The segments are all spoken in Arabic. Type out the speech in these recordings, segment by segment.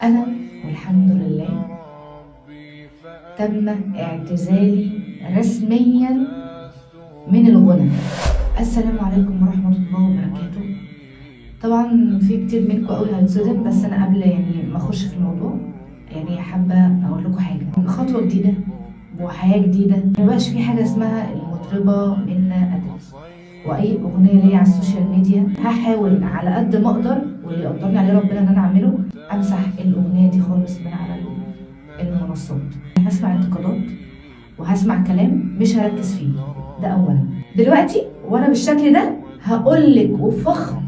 أنا والحمد لله تم اعتزالي رسميا من الغنى. السلام عليكم ورحمة الله وبركاته. طبعا في كتير منكم قوي هيتصدم، بس أنا قبل ما أخش في الموضوع حابة أقول لكم حاجة. خطوة جديدة وحياة جديدة، مبقاش في حاجة اسمها المطربة منى أدريس، واي اغنيه ليا على السوشيال ميديا هحاول على قد ما اقدر واللي يقدرني عليه ربنا ان انا اعمله امسح الاغنيه دي خالص من على المنصات. هسمع انتقادات وهسمع كلام مش هركز فيه، ده اولا. دلوقتي وانا بالشكل ده هقول لك وفخم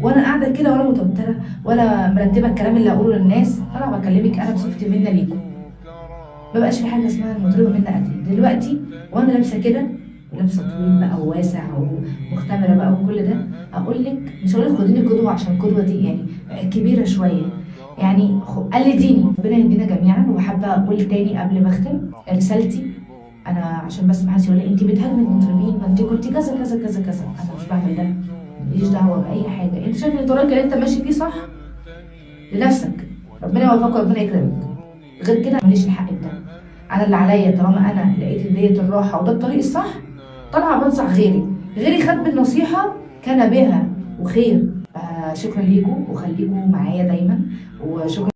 وانا قاعده كده ولا متوتره ولا مرتبه الكلام اللي هقوله للناس، انا بكلمك انا بصفتي منى ليكم. مبقاش في حاجه اسمها المطربه منى أدريس دلوقتي، وانا لابسه كده ولابسه طويل بقى وواسع ومختمره بقى وكل ده. اقول لك مش هقول لك خديني قدوه، عشان القدوه دي كبيره شويه، قلديني. ربنا يهدينا جميعا. وحابه اقول تاني قبل ما اختم رسالتي، انا عشان بس ما حدش يقول لي انت بتهاجمي المطربين، ما انت كنت كذا كذا كذا كذا. انا مش بعمل ده، ماليش دعوه باي حاجه. انت شايف الطريق اللي انت ماشي فيه صح لنفسك، ربنا يوفقك وربنا يكرمك. غير كده ماليش الحق بده. انا اللي عليا طالما انا لقيت ديت الراحه وده الطريق الصح، طالعه بنصح غيري خد بالنصيحه كان بها وخير. شكرا ليكم وخليكم معايا دايما، وشكرا.